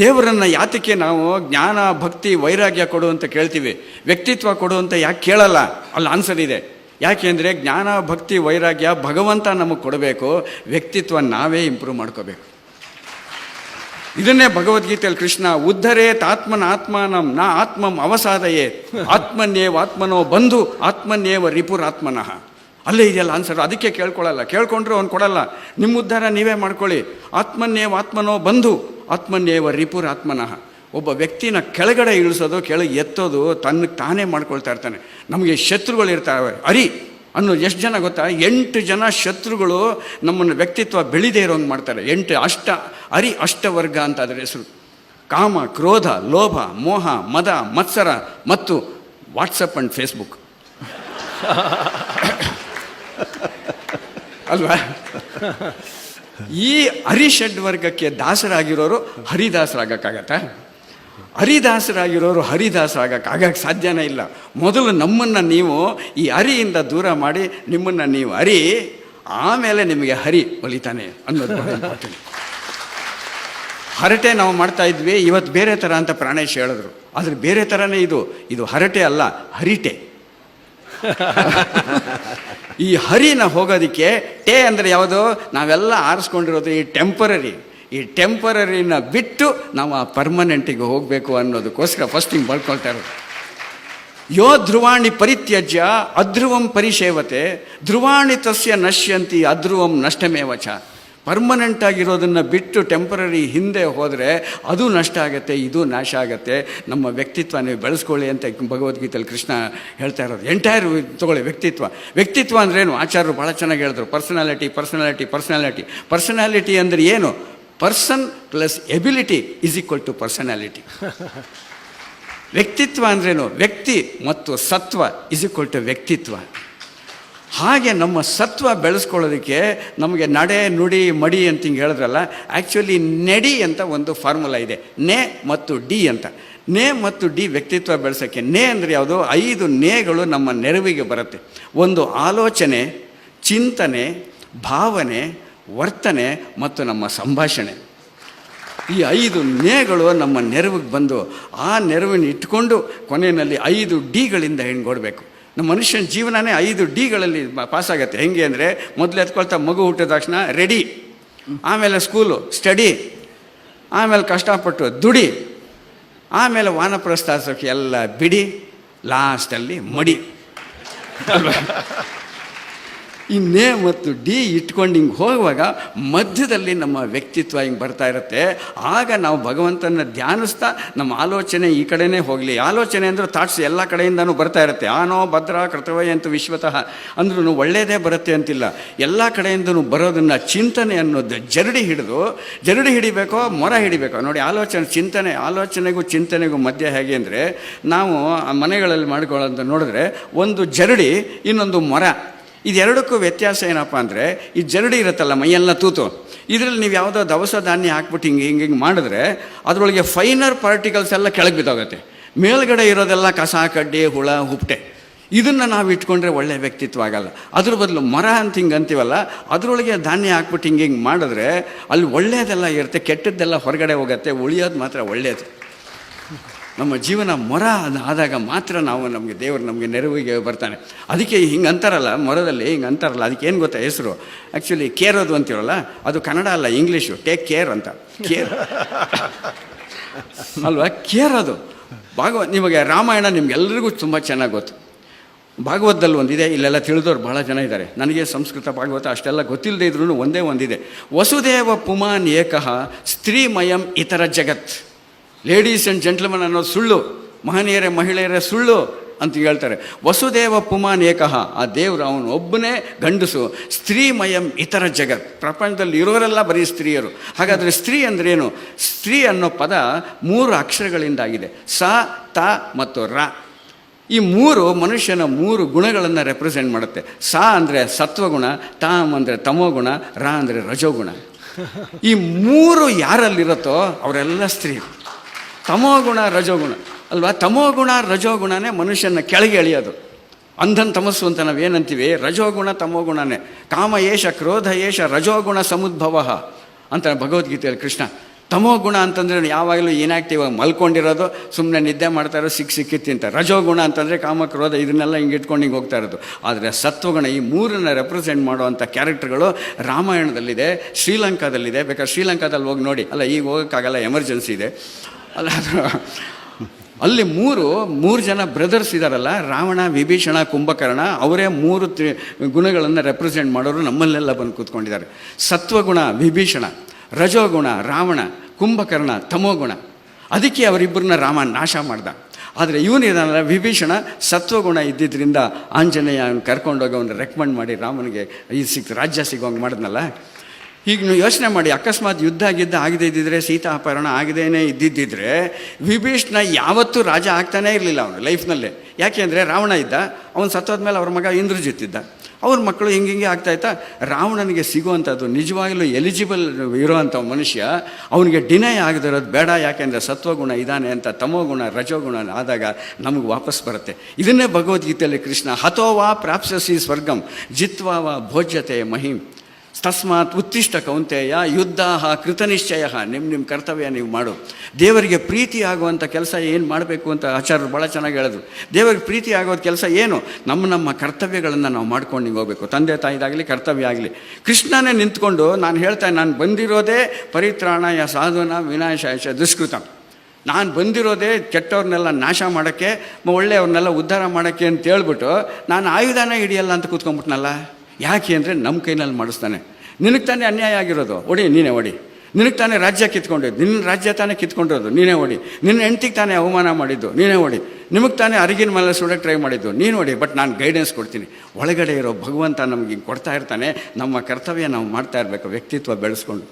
ದೇವರನ್ನು ಯಾತಕ್ಕೆ ನಾವು ಜ್ಞಾನ ಭಕ್ತಿ ವೈರಾಗ್ಯ ಕೊಡು ಅಂತ ಕೇಳ್ತೀವಿ, ವ್ಯಕ್ತಿತ್ವ ಕೊಡು ಅಂತ ಯಾಕೆ ಕೇಳಲ್ಲ? ಅಲ್ಲಿ ಆನ್ಸರ್ ಇದೆ. ಯಾಕೆಂದರೆ ಜ್ಞಾನ ಭಕ್ತಿ ವೈರಾಗ್ಯ ಭಗವಂತ ನಮಗೆ ಕೊಡಬೇಕು, ವ್ಯಕ್ತಿತ್ವ ನಾವೇ ಇಂಪ್ರೂವ್ ಮಾಡ್ಕೋಬೇಕು. ಇದನ್ನೇ ಭಗವದ್ಗೀತೆಯಲ್ಲಿ ಕೃಷ್ಣ ಉದ್ಧರೇತ್ ಆತ್ಮನ ಆತ್ಮಾನಂ ನಾ ಆತ್ಮಂ ಅವಸಾದಯೇ ಆತ್ಮನ್ಯೇವ ಆತ್ಮನೋ ಬಂಧು ಆತ್ಮನ್ಯೇವ ರಿಪುರಾತ್ಮನಃ. ಅಲ್ಲೇ ಇದೆಯಲ್ಲ ಆನ್ಸರ್. ಅದಕ್ಕೆ ಕೇಳ್ಕೊಳ್ಳಲ್ಲ, ಕೇಳ್ಕೊಂಡ್ರೆ ಅವ್ನು ಕೊಡಲ್ಲ. ನಿಮ್ಮ ಉದ್ಧಾರ ನೀವೇ ಮಾಡ್ಕೊಳ್ಳಿ. ಆತ್ಮನ್ಯೇವ ಆತ್ಮನೋ ಬಂಧು ಆತ್ಮನ್ಯೇವ ರಿಪುರಾತ್ಮನಃ. ಒಬ್ಬ ವ್ಯಕ್ತಿನ ಕೆಳಗಡೆ ಇಳಿಸೋದು, ಕೆಳಗೆ ಎತ್ತೋದು ತನ್ನಕ್ಕೆ ತಾನೇ ಮಾಡ್ಕೊಳ್ತಾ ಇರ್ತಾನೆ. ನಮಗೆ ಶತ್ರುಗಳಿರ್ತಾವೆ. ಅರಿ ಅನ್ನೋ ಎಷ್ಟು ಜನ ಗೊತ್ತಾ? 8 ಜನ ಶತ್ರುಗಳು ನಮ್ಮನ್ನು ವ್ಯಕ್ತಿತ್ವ ಬೆಳಿದೇ ಇರೋಂಗೆ ಮಾಡ್ತಾರೆ. 8 ಅರಿ ಅಷ್ಟವರ್ಗ ಅಂತ ಅದರ ಹೆಸರು. ಕಾಮ, ಕ್ರೋಧ, ಲೋಭ, ಮೋಹ, ಮದ, ಮತ್ಸರ ಮತ್ತು ವಾಟ್ಸಪ್ ಆ್ಯಂಡ್ ಫೇಸ್ಬುಕ್ ಅಲ್ವಾ? ಈ ಹರಿಷಡ್ ವರ್ಗಕ್ಕೆ ದಾಸರಾಗಿರೋರು ಹರಿದಾಸರಾಗಕ್ಕಾಗತ್ತಾ? ಹರಿದಾಸರಾಗಿರೋರು ಹರಿದಾಸರಾಗಕ್ಕೆ ಸಾಧ್ಯನೇ ಇಲ್ಲ. ಮೊದಲು ನಮ್ಮನ್ನು ನೀವು ಈ ಹರಿಯಿಂದ ದೂರ ಮಾಡಿ ನಿಮ್ಮನ್ನು ನೀವು ಹರಿ, ಆಮೇಲೆ ನಿಮಗೆ ಹರಿ ಒಲಿತಾನೆ ಅನ್ನೋದು ಇಂಪಾರ್ಟೆಂಟ್. ಹರಟೆ ನಾವು ಮಾಡ್ತಾ ಇದ್ವಿ, ಇವತ್ತು ಬೇರೆ ಥರ ಅಂತ ಪ್ರಾಣೇಶ್ ಹೇಳಿದ್ರು. ಆದರೆ ಬೇರೆ ಥರನೇ ಇದು ಹರಟೆ ಅಲ್ಲ, ಹರಿಟೆ. ಈ ಹರಿನ ಹೋಗೋದಕ್ಕೆ ಟೇ ಅಂದರೆ ಯಾವುದು? ನಾವೆಲ್ಲ ಆರಿಸ್ಕೊಂಡಿರೋದು ಈ ಟೆಂಪರರಿನ ಬಿಟ್ಟು ನಾವು ಆ ಪರ್ಮನೆಂಟಿಗೆ ಹೋಗಬೇಕು ಅನ್ನೋದಕ್ಕೋಸ್ಕರ ಫಸ್ಟ್ ಹಿಂಗೆ ಬರ್ಕೊಳ್ತಾ ಇರೋದು. ಯೋ ಧ್ರುವಾಣಿ ಪರಿತ್ಯಜ್ಯ ಅಧ್ರುವಂ ಪರಿಷೇವತೆ ಧ್ರುವಾಣಿ ತಸ್ಯ ನಶ್ಯಂತಿ ಅಧ್ರುವಂ ನಷ್ಟಮೇವಚ. ಪರ್ಮನೆಂಟ್ ಆಗಿರೋದನ್ನು ಬಿಟ್ಟು ಟೆಂಪರರಿ ಹಿಂದೆ ಹೋದರೆ ಅದು ನಷ್ಟ ಆಗುತ್ತೆ, ಇದು ನಾಶ ಆಗುತ್ತೆ. ನಮ್ಮ ವ್ಯಕ್ತಿತ್ವ ನೀವು ಬೆಳೆಸ್ಕೊಳ್ಳಿ ಅಂತ ಭಗವದ್ಗೀತೆಯಲ್ಲಿ ಕೃಷ್ಣ ಹೇಳ್ತಾ ಇರೋದು. ಎಂಟೈರ್ ತೊಗೊಳ್ಳಿ ವ್ಯಕ್ತಿತ್ವ ಅಂದ್ರೇನು? ಆಚಾರ್ಯರು ಭಾಳ ಚೆನ್ನಾಗಿ ಹೇಳಿದ್ರು. ಪರ್ಸನಾಲಿಟಿ ಅಂದರೆ ಏನು? Person plus ability is equal to personality. ವ್ಯಕ್ತಿತ್ವ ಅಂದ್ರೇನು? ವ್ಯಕ್ತಿ ಮತ್ತು ಸತ್ವ ಈಸ್ ಈಕ್ವಲ್ ಟು ವ್ಯಕ್ತಿತ್ವ. ಹಾಗೆ ನಮ್ಮ ಸತ್ವ ಬೆಳೆಸ್ಕೊಳ್ಳೋದಕ್ಕೆ ನಮಗೆ ನಡೆ ನುಡಿ ಮಡಿ ಅಂತ ಹಿಂಗೆ ಹೇಳಿದ್ರಲ್ಲ, ಆ್ಯಕ್ಚುಲಿ ನೆಡಿ ಅಂತ ಒಂದು ಫಾರ್ಮುಲಾ ಇದೆ, ನೇ ಮತ್ತು ಡಿ ಅಂತ. ನೇ ಮತ್ತು ಡಿ ವ್ಯಕ್ತಿತ್ವ ಬೆಳೆಸೋಕ್ಕೆ. ನೇ ಅಂದರೆ ಯಾವುದು? 5 ನೇಗಳು ನಮ್ಮ ನೆರವಿಗೆ ಬರುತ್ತೆ. ಒಂದು ಆಲೋಚನೆ, ಚಿಂತನೆ, ಭಾವನೆ, ವರ್ತನೆ ಮತ್ತು ನಮ್ಮ ಸಂಭಾಷಣೆ. ಈ 5 ನೇಗಳು ನಮ್ಮ ನೆರವಿಗೆ ಬಂದು ಆ ನೆರವಿನ ಇಟ್ಕೊಂಡು ಕೊನೆಯಲ್ಲಿ 5 ಡಿಗಳಿಂದ ಹೆಣ್ಗೊಡ್ಬೇಕು. ನಮ್ಮ ಮನುಷ್ಯನ ಜೀವನನೇ 5 ಡಿಗಳಲ್ಲಿ ಪಾಸಾಗತ್ತೆ. ಹೆಂಗೆ ಅಂದರೆ, ಮೊದಲು ಎತ್ಕೊಳ್ತಾ ಮಗು ಹುಟ್ಟಿದ ತಕ್ಷಣ ರೆಡಿ, ಆಮೇಲೆ ಸ್ಕೂಲು ಸ್ಟಡಿ, ಆಮೇಲೆ ಕಷ್ಟಪಟ್ಟು ದುಡಿ, ಆಮೇಲೆ ವಾನಪ್ರಸ್ಥಾಸಕ್ಕೆ ಎಲ್ಲ ಬಿಡಿ, ಲಾಸ್ಟಲ್ಲಿ ಮಡಿ. ಈ ನೇ ಮತ್ತು ಡಿ ಇಟ್ಕೊಂಡು ಹಿಂಗೆ ಹೋಗುವಾಗ ಮಧ್ಯದಲ್ಲಿ ನಮ್ಮ ವ್ಯಕ್ತಿತ್ವ ಹಿಂಗೆ ಬರ್ತಾ ಇರುತ್ತೆ. ಆಗ ನಾವು ಭಗವಂತನ ಧ್ಯಾನಿಸ್ತಾ ನಮ್ಮ ಆಲೋಚನೆ ಈ ಕಡೆನೇ ಹೋಗಲಿ. ಆಲೋಚನೆ ಅಂದರೆ ಥಾಟ್ಸ್ ಎಲ್ಲ ಕಡೆಯಿಂದನೂ ಬರ್ತಾ ಇರುತ್ತೆ. ಆನೋ ಭದ್ರ ಕರ್ತವ್ಯ ಅಂತ ವಿಶ್ವತಃ ಅಂದ್ರೂ ಒಳ್ಳೆಯದೇ ಬರುತ್ತೆ ಅಂತಿಲ್ಲ. ಎಲ್ಲ ಕಡೆಯಿಂದನೂ ಬರೋದನ್ನು ಚಿಂತನೆ ಅನ್ನೋದು ಜರಡಿ ಹಿಡಿಬೇಕೋ ಮೊರ ಹಿಡಿಬೇಕೋ ನೋಡಿ. ಆಲೋಚನೆಗೂ ಚಿಂತನೆಗೂ ಮಧ್ಯೆ ಹೇಗೆ ಅಂದರೆ, ನಾವು ಮನೆಗಳಲ್ಲಿ ಮಾಡ್ಕೊಳ್ಳೋಂತ ನೋಡಿದ್ರೆ ಒಂದು ಜರಡಿ, ಇನ್ನೊಂದು ಮೊರ. ಇದೆರಡಕ್ಕೂ ವ್ಯತ್ಯಾಸ ಏನಪ್ಪ ಅಂದರೆ, ಈ ಜರಡಿ ಇರುತ್ತಲ್ಲ ಮೈಯೆಲ್ಲ ತೂತು, ಇದರಲ್ಲಿ ನೀವು ಯಾವುದೋ ದವಸ ಧಾನ್ಯ ಹಾಕ್ಬಿಟ್ಟು ಹಿಂಗೆ ಮಾಡಿದ್ರೆ ಅದರೊಳಗೆ ಫೈನರ್ ಪಾರ್ಟಿಕಲ್ಸ್ ಎಲ್ಲ ಕೆಳಗೆ ಬಿದ್ದೋಗುತ್ತೆ. ಮೇಲ್ಗಡೆ ಇರೋದೆಲ್ಲ ಕಸ ಕಡ್ಡಿ ಹುಳ ಹುಪ್ಪಟೆ. ಇದನ್ನು ನಾವು ಇಟ್ಕೊಂಡ್ರೆ ಒಳ್ಳೆಯ ವ್ಯಕ್ತಿತ್ವ ಆಗಲ್ಲ. ಅದ್ರ ಬದಲು ಮರ ಅಂತ ಹಿಂಗೆ ಅಂತೀವಲ್ಲ, ಅದರೊಳಗೆ ಧಾನ್ಯ ಹಾಕ್ಬಿಟ್ಟು ಹಿಂಗೆ ಮಾಡಿದ್ರೆ ಅಲ್ಲಿ ಒಳ್ಳೆಯದೆಲ್ಲ ಇರುತ್ತೆ, ಕೆಟ್ಟದ್ದೆಲ್ಲ ಹೊರಗಡೆ ಹೋಗುತ್ತೆ, ಉಳಿಯೋದು ಮಾತ್ರ ಒಳ್ಳೆಯದು. ನಮ್ಮ ಜೀವನ ಮೊರ ಆದಾಗ ಮಾತ್ರ ನಮಗೆ ದೇವರು ನಮಗೆ ನೆರವಿಗೆ ಬರ್ತಾನೆ. ಅದಕ್ಕೆ ಹಿಂಗೆ ಅಂತಾರಲ್ಲ, ಮೊರದಲ್ಲಿ ಹಿಂಗೆ ಅಂತಾರಲ್ಲ, ಅದಕ್ಕೆ ಏನು ಗೊತ್ತಾ ಹೆಸರು? ಆ್ಯಕ್ಚುಲಿ ಕೇರೋದು ಅಂತೀವಲ್ಲ, ಅದು ಕನ್ನಡ ಅಲ್ಲ, ಇಂಗ್ಲೀಷು. ಟೇಕ್ ಕೇರ್ ಅಂತ. ಕೇರ್ ಅಲ್ವಾ? ಕೇರೋದು. ನಿಮಗೆ ರಾಮಾಯಣ ನಿಮಗೆಲ್ಲರಿಗೂ ತುಂಬ ಚೆನ್ನಾಗಿ ಗೊತ್ತು. ಭಾಗವತದಲ್ಲಿ ಒಂದಿದೆ, ಇಲ್ಲೆಲ್ಲ ತಿಳಿದವ್ರು ಭಾಳ ಜನ ಇದ್ದಾರೆ. ನನಗೆ ಸಂಸ್ಕೃತ ಭಾಗವತ ಅಷ್ಟೆಲ್ಲ ಗೊತ್ತಿಲ್ಲದೆ ಇದ್ರೂ ಒಂದಿದೆ. ವಸುದೇವ ಪುಮಾನ್ ಏಕಃ ಸ್ತ್ರೀಮಯಂ ಇತರ ಜಗತ್. ಲೇಡೀಸ್ ಆ್ಯಂಡ್ ಜೆಂಟ್ಲ್ಮನ್ ಅನ್ನೋದು ಸುಳ್ಳು, ಮಹಿಳೆಯರೇ ಸುಳ್ಳು ಅಂತ ಹೇಳ್ತಾರೆ. ವಸುದೇವ ಪುಮಾನ್ ಏಕಃ, ಆ ದೇವರು ಅವನು ಒಬ್ಬನೇ ಗಂಡಸು. ಸ್ತ್ರೀಮಯಂ ಇತರ ಜಗತ್, ಪ್ರಪಂಚದಲ್ಲಿ ಇರೋರೆಲ್ಲ ಬರೀ ಸ್ತ್ರೀಯರು. ಹಾಗಾದರೆ ಸ್ತ್ರೀ ಅಂದ್ರೇನು? ಸ್ತ್ರೀ ಅನ್ನೋ ಪದ 3 ಅಕ್ಷರಗಳಿಂದಾಗಿದೆ. ಸ, ತ ಮತ್ತು ರ. ಈ 3 ಮನುಷ್ಯನ 3 ಗುಣಗಳನ್ನು ರೆಪ್ರೆಸೆಂಟ್ ಮಾಡುತ್ತೆ. ಸ ಅಂದರೆ ಸತ್ವಗುಣ, ತಾಮ್ ಅಂದರೆ ತಮೋಗುಣ, ರ ಅಂದರೆ ರಜೋಗುಣ. ಈ 3 ಯಾರಲ್ಲಿರುತ್ತೋ ಅವರೆಲ್ಲ ಸ್ತ್ರೀ. ತಮೋಗುಣ ರಜೋಗುಣ ಅಲ್ವಾ? ತಮೋಗುಣ ರಜೋಗುಣನೇ ಮನುಷ್ಯನ ಕೆಳಗೆ ಎಳೆಯೋದು. ಅಂಧನ್ ತಮಸ್ಸು ಅಂತ ನಾವೇನಂತೀವಿ, ರಜೋಗುಣ ತಮೋಗುಣನೇ. ಕಾಮ ಏಷ ಕ್ರೋಧ ಏಷ ರಜೋಗುಣ ಸಮುದ್ಭವ ಅಂತ ಭಗವದ್ಗೀತೆಯಲ್ಲಿ ಕೃಷ್ಣ. ತಮೋ ಗುಣ ಅಂತಂದರೆ ಯಾವಾಗಲೂ ಇನ್ಯಾಕ್ಟಿವ್ ಆಗಿ ಮಲ್ಕೊಂಡಿರೋದು, ಸುಮ್ಮನೆ ನಿದ್ದೆ ಮಾಡ್ತಾ ಇರೋದು, ಸಿಕ್ಕಿ ತಿಂತಾರೆ. ರಜೋಗುಣ ಅಂತಂದರೆ ಕಾಮಕ್ರೋಧ ಇದನ್ನೆಲ್ಲ ಹಿಂಗೆ ಇಟ್ಕೊಂಡು ಹಿಂಗೆ ಹೋಗ್ತಾ ಇರೋದು. ಆದರೆ ಸತ್ವಗುಣ ಈ ಮೂರನ್ನು ರೆಪ್ರೆಸೆಂಟ್ ಮಾಡುವಂಥ ಕ್ಯಾರೆಕ್ಟರ್ಗಳು ರಾಮಾಯಣದಲ್ಲಿದೆ, ಶ್ರೀಲಂಕಾದಲ್ಲಿದೆ. ಬೇಕಾದ್ರೆ ಶ್ರೀಲಂಕಾದಲ್ಲಿ ಹೋಗಿ ನೋಡಿ. ಅಲ್ಲ, ಈಗ ಹೋಗೋಕ್ಕಾಗಲ್ಲ, ಎಮರ್ಜೆನ್ಸಿ ಇದೆ. ಅಲ್ಲ, ಅಲ್ಲಿ ಮೂರು ಜನ ಬ್ರದರ್ಸ್ ಇದ್ದಾರಲ್ಲ, ರಾವಣ, ವಿಭೀಷಣ, ಕುಂಭಕರ್ಣ, ಅವರೇ ಮೂರು ಗುಣಗಳನ್ನು ರೆಪ್ರೆಸೆಂಟ್ ಮಾಡೋರು ನಮ್ಮಲ್ಲೆಲ್ಲ ಬಂದು ಕೂತ್ಕೊಂಡಿದ್ದಾರೆ. ಸತ್ವಗುಣ ವಿಭೀಷಣ, ರಜೋಗುಣ ರಾವಣ, ಕುಂಭಕರ್ಣ ತಮೋಗುಣ. ಅದಕ್ಕೆ ಅವರಿಬ್ಬರನ್ನ ರಾಮ ನಾಶ ಮಾಡ್ದ. ಆದರೆ ಇವನಿದಾನಲ್ಲ ವಿಭೀಷಣ, ಸತ್ವಗುಣ ಇದ್ದಿದ್ದರಿಂದ ಆಂಜನೇಯ ಅವನು ಕರ್ಕೊಂಡೋಗಿ ಅವನು ರೆಕಮೆಂಡ್ ಮಾಡಿ ರಾಮನಿಗೆ ರಾಜ್ಯ ಸಿಗೋಂಗೆ ಮಾಡಿದ್ನಲ್ಲ. ಈಗ ನೀವು ಯೋಚನೆ ಮಾಡಿ, ಅಕಸ್ಮಾತ್ ಯುದ್ಧ ಆಗದೇ ಇದ್ದಿದ್ರೆ, ಸೀತಾ ಅಪಹರಣ ಆಗದೇನೆ ಇದ್ದಿದ್ದಿದ್ರೆ ವಿಭೀಷಣ ಯಾವತ್ತೂ ರಾಜ ಆಗ್ತಾನೇ ಇರಲಿಲ್ಲ ಅವನು ಲೈಫ್ನಲ್ಲೇ. ಯಾಕೆ ಅಂದರೆ ರಾವಣ ಇದ್ದ, ಅವನು ಸತ್ತೋದ್ಮೇಲೆ ಅವ್ರ ಮಗ ಇಂದ್ರಜಿತ್ ಇದ್ದ, ಅವ್ರ ಮಕ್ಕಳು ಹಿಂಗೆ ಆಗ್ತಾಯಿತ್ತಾ. ರಾವಣನಿಗೆ ಸಿಗುವಂಥದ್ದು ನಿಜವಾಗಲೂ ಎಲಿಜಿಬಲ್ ಇರೋವಂಥ ಮನುಷ್ಯ, ಅವನಿಗೆ ಡಿನೈ ಆಗದಿರೋದು ಬೇಡ. ಯಾಕೆಂದರೆ ಸತ್ವಗುಣ ಇದ್ದಾನೆ ಅಂತ ತಮೋಗುಣ ರಜೋಗುಣ ಆದಾಗ ನಮಗೆ ವಾಪಸ್ ಬರುತ್ತೆ. ಇದನ್ನೇ ಭಗವದ್ಗೀತೆಯಲ್ಲಿ ಕೃಷ್ಣ ಹತೋವಾ ಪ್ರಾಪ್ಸ್ಯಸಿ ಸ್ವರ್ಗಂ ಜಿತ್ವಾ ವಾ ಭೋಜ್ಯತೆ ಮಹಿಂ ತಸ್ಮಾತ್ ಉತ್ತಿಷ್ಟ ಕೌಂತೆಯ ಯುದ್ಧ ಕೃತನಿಶ್ಚಯ. ನಿಮ್ಮ ಕರ್ತವ್ಯ ನೀವು ಮಾಡು. ದೇವರಿಗೆ ಪ್ರೀತಿ ಆಗುವಂಥ ಕೆಲಸ ಏನು ಮಾಡಬೇಕು ಅಂತ ಆಚಾರ್ಯರು ಭಾಳ ಚೆನ್ನಾಗಿ ಹೇಳಿದ್ರು. ದೇವರಿಗೆ ಪ್ರೀತಿ ಆಗೋದು ಕೆಲಸ ಏನು? ನಮ್ಮ ಕರ್ತವ್ಯಗಳನ್ನು ನಾವು ಮಾಡ್ಕೊಂಡು ಹಿಂಗೆ ಹೋಗಬೇಕು. ತಂದೆ ತಾಯಿದಾಗಲಿ ಕರ್ತವ್ಯ ಆಗಲಿ. ಕೃಷ್ಣನೇ ನಿಂತ್ಕೊಂಡು ನಾನು ಬಂದಿರೋದೇ ಪರಿತ್ರಾಣಾಯ ಸಾಧುನ ವಿನಾಶಾಯ ದುಷ್ಕೃತ, ನಾನು ಬಂದಿರೋದೇ ಕೆಟ್ಟವ್ರನ್ನೆಲ್ಲ ನಾಶ ಮಾಡೋಕ್ಕೆ, ಒಳ್ಳೆಯವ್ರನ್ನೆಲ್ಲ ಉದ್ಧಾರ ಮಾಡೋಕ್ಕೆ ಅಂತ ಹೇಳ್ಬಿಟ್ಟು ನಾನು ಆಯುಧನೇ ಹಿಡಿಯಲ್ಲ ಅಂತ ಕೂತ್ಕೊಂಡ್ಬಿಟ್ನಲ್ಲ. ಯಾಕೆ ಅಂದರೆ ನಮ್ಮ ಕೈನಲ್ಲಿ ಮಾಡಿಸ್ತಾನೆ. ನಿನಗೆ ತಾನೇ ಅನ್ಯಾಯ ಆಗಿರೋದು, ಹೊಡಿ ನೀನೇ ಹೊಡಿ. ನಿನಗೆ ತಾನೇ ರಾಜ್ಯ ಕಿತ್ಕೊಂಡಿದ್ದು, ನಿನ್ನ ರಾಜ್ಯ ತಾನೇ ಕಿತ್ಕೊಂಡಿರೋದು, ನೀನೇ ಹೊಡಿ. ನಿನ್ನ ಹೆಂಡ್ತಿಗೆ ತಾನೇ ಅವಮಾನ ಮಾಡಿದ್ದು, ನೀನೇ ಹೊಡಿ. ನಿಮಗೆ ತಾನೇ ಅರಿಗಿನ ಮೇಲೆ ಸುಡೋಕ್ಕೆ ಟ್ರೈ ಮಾಡಿದ್ದು, ನೀನು ಹೊಡಿ. ಬಟ್ ನಾನು ಗೈಡೆನ್ಸ್ ಕೊಡ್ತೀನಿ. ಒಳಗಡೆ ಇರೋ ಭಗವಂತ ನಮಗೆ ಕೊಡ್ತಾ ಇರ್ತಾನೆ. ನಮ್ಮ ಕರ್ತವ್ಯ ನಾವು ಮಾಡ್ತಾ ಇರಬೇಕು, ವ್ಯಕ್ತಿತ್ವ ಬೆಳೆಸ್ಕೊಂಡು.